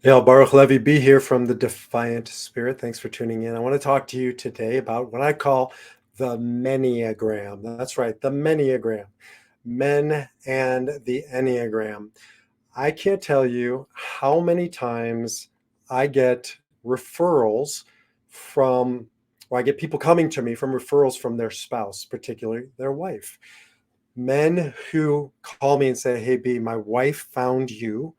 Yeah, Baruch Levy B here from the Defiant Spirit. Thanks for tuning in. I want to talk to you today about what I call the Men-eagram. That's right, the Men-eagram. Men and the Enneagram. I can't tell you how many times I get referrals from, or I get people coming to me from referrals from their spouse, particularly their wife. Men who call me and say, "Hey, B, my wife found you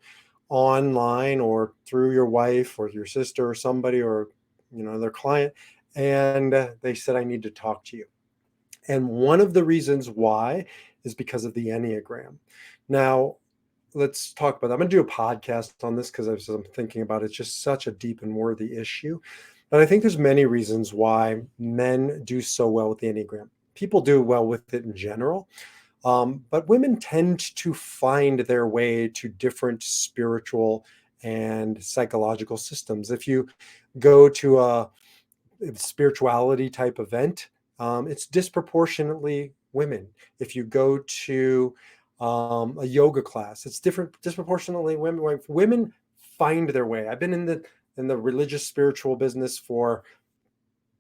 online or through your wife or your sister or somebody or their client, and they said I need to talk to you." And one of the reasons why is because of the Enneagram. Now, let's talk about that. I'm going to do a podcast on this because as I'm thinking about it, it's just such a deep and worthy issue. But I think there's many reasons why men do so well with the Enneagram. People do well with it in general, but women tend to find their way to different spiritual and psychological systems. If you go to a spirituality type event, it's disproportionately women. If you go to a yoga class, it's disproportionately women. Women find their way. I've been in the religious spiritual business for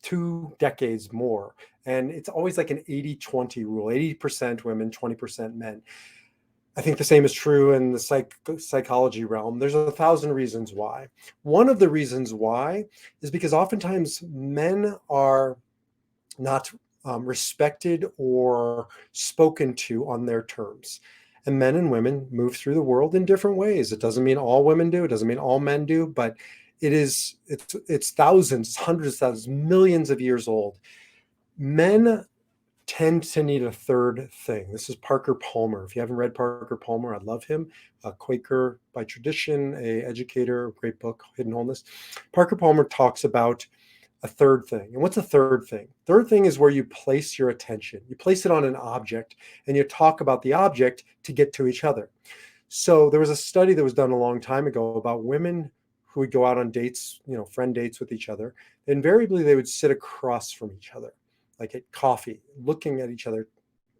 2 decades more. And it's always like an 80-20 rule, 80% women, 20% men. I think the same is true in the psychology realm. There's 1,000 reasons why. One of the reasons why is because oftentimes men are not respected or spoken to on their terms. And men and women move through the world in different ways. It doesn't mean all women do, it doesn't mean all men do, but it's thousands, hundreds of thousands, millions of years old. Men tend to need a third thing. This is Parker Palmer. If you haven't read Parker Palmer, I love him. A Quaker by tradition, a educator, great book, Hidden Wholeness. Parker Palmer talks about a third thing. And what's a third thing? Third thing is where you place your attention. You place it on an object and you talk about the object to get to each other. So there was a study that was done a long time ago about women who would go out on dates, friend dates with each other. Invariably, they would sit across from each other, like at coffee, looking at each other,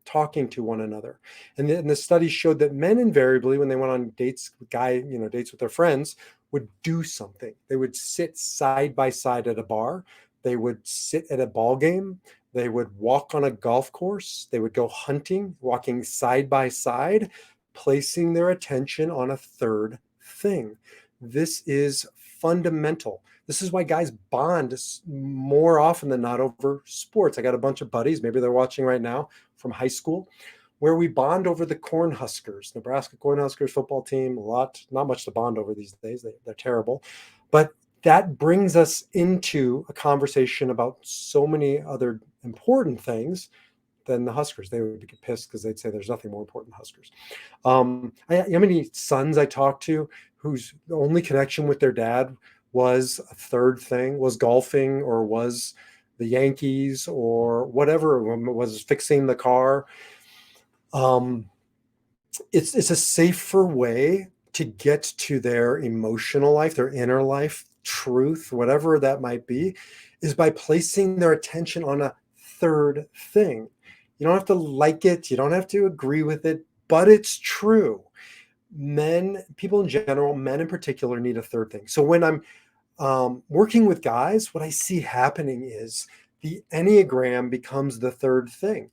talking to one another. And the study showed that men invariably, when they went on dates, dates with their friends, would do something. They would sit side by side at a bar. They would sit at a ball game. They would walk on a golf course. They would go hunting, walking side by side, placing their attention on a third thing. This is fundamental. This is why guys bond more often than not over sports. I got a bunch of buddies, maybe they're watching right now, from high school, where we bond over the Cornhuskers, Nebraska Cornhuskers football team. Not much to bond over these days. They're terrible. But that brings us into a conversation about so many other important things than the Huskers. They would get pissed because they'd say there's nothing more important than Huskers. How many sons I talked to whose only connection with their dad was a third thing, was golfing or was the Yankees or whatever, was fixing the car. It's a safer way to get to their emotional life, their inner life, truth, whatever that might be, is by placing their attention on a third thing. You don't have to like it, you don't have to agree with it, but it's true. People in general, men in particular, need a third thing. So when I'm working with guys, what I see happening is the Enneagram becomes the third thing.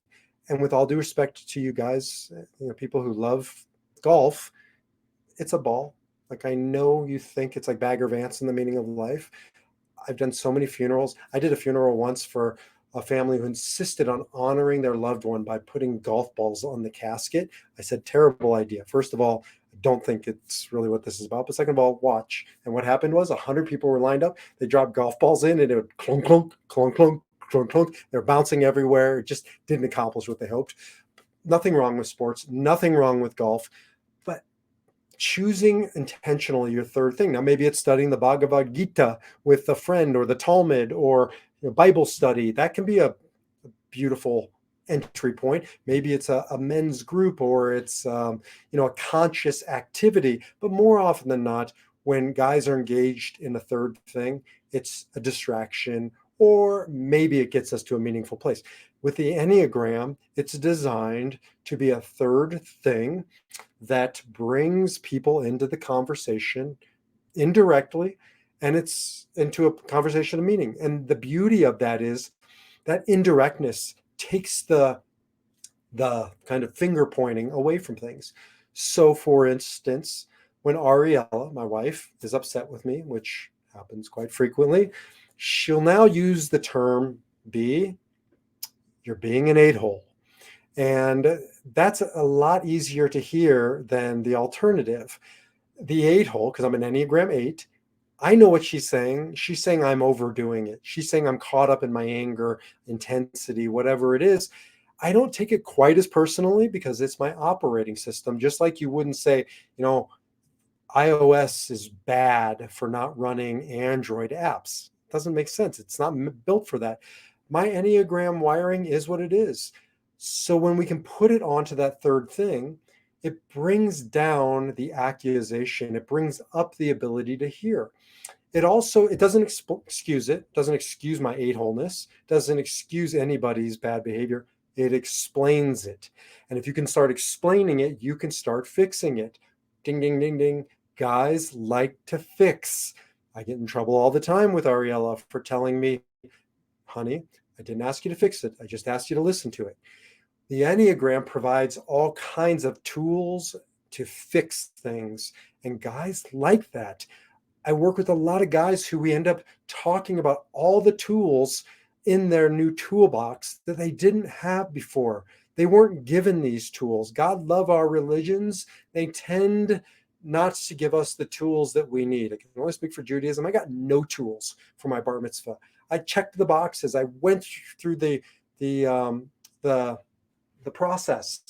And with all due respect to you guys, people who love golf, it's a ball. Like, I know you think it's like Bagger Vance in The Meaning of Life. I've done so many funerals. I did a funeral once for a family who insisted on honoring their loved one by putting golf balls on the casket. I said, terrible idea. First of all, I don't think it's really what this is about. But second of all, watch. And what happened was 100 people were lined up. They dropped golf balls in and it would clunk, clunk, clunk, clunk, clunk, clunk. They're bouncing everywhere. It just didn't accomplish what they hoped. Nothing wrong with sports, nothing wrong with golf, but choosing intentionally your third thing. Now, maybe it's studying the Bhagavad Gita with a friend or the Talmud or Bible study. That can be a beautiful entry point. Maybe it's a men's group or it's a conscious activity. But more often than not, when guys are engaged in a third thing, it's a distraction, or maybe it gets us to a meaningful place. With the Enneagram, it's designed to be a third thing that brings people into the conversation indirectly, and it's into a conversation of meaning. And the beauty of that is that indirectness takes the kind of finger pointing away from things. So, for instance, when Ariella, my wife, is upset with me, which happens quite frequently, she'll now use the term B, you're being an eight-hole. And that's a lot easier to hear than the alternative. The eight-hole, because I'm an Enneagram 8, I know what she's saying. She's saying I'm overdoing it. She's saying I'm caught up in my anger, intensity, whatever it is. I don't take it quite as personally because it's my operating system. Just like you wouldn't say, iOS is bad for not running Android apps. It doesn't make sense. It's not built for that. My Enneagram wiring is what it is. So when we can put it onto that third thing, it brings down the accusation. It brings up the ability to hear. It doesn't excuse it, doesn't excuse my eight-holeness, doesn't excuse anybody's bad behavior. It explains it. And if you can start explaining it, you can start fixing it. Ding, ding, ding, ding. Guys like to fix. I get in trouble all the time with Ariella for telling me, honey, I didn't ask you to fix it. I just asked you to listen to it. The Enneagram provides all kinds of tools to fix things, and guys like that. I work with a lot of guys who we end up talking about all the tools in their new toolbox that they didn't have before. They weren't given these tools. God love our religions. They tend not to give us the tools that we need. I can only speak for Judaism. I got no tools for my bar mitzvah. I checked the boxes. I went through the process.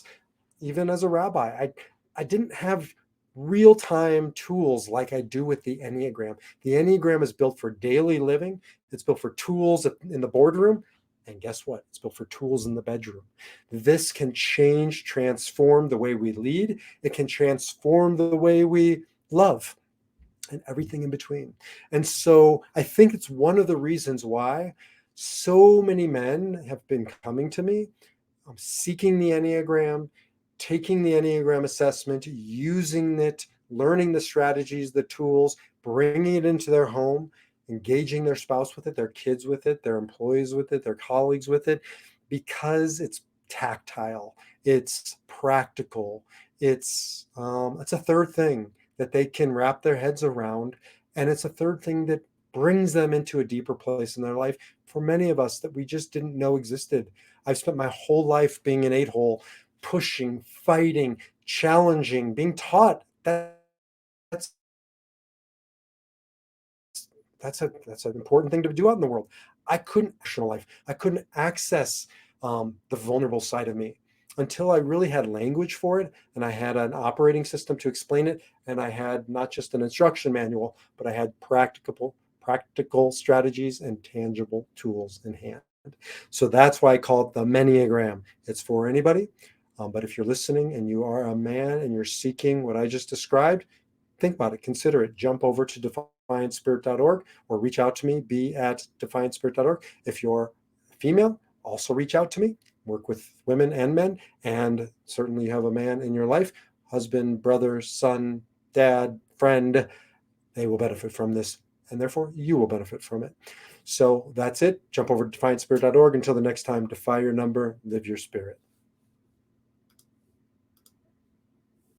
Even as a rabbi, I didn't have real-time tools like I do with the Enneagram. The Enneagram is built for daily living. It's built for tools in the boardroom. And guess what? It's built for tools in the bedroom. This can transform the way we lead. It can transform the way we love and everything in between. And so I think it's one of the reasons why so many men have been coming to me, seeking the Enneagram, taking the Enneagram assessment, using it, learning the strategies, the tools, bringing it into their home, engaging their spouse with it, their kids with it, their employees with it, their colleagues with it, because it's tactile, it's practical, it's a third thing that they can wrap their heads around, and it's a third thing that brings them into a deeper place in their life for many of us that we just didn't know existed. I've spent my whole life being an eight-hole, pushing, fighting, challenging, being taught that that's an important thing to do out in the world. I couldn't life. I couldn't access the vulnerable side of me until I really had language for it, and I had an operating system to explain it, and I had not just an instruction manual, but I had practical strategies and tangible tools in hand. So that's why I call it the Men-eagram. It's for anybody. But if you're listening and you are a man and you're seeking what I just described, think about it, consider it. Jump over to defiantspirit.org or reach out to me, be@defiantspirit.org. If you're female, also reach out to me. Work with women and men, and certainly you have a man in your life, husband, brother, son, dad, friend. They will benefit from this, and therefore you will benefit from it. So that's it. Jump over to defiantspirit.org. Until the next time, defy your number, live your spirit.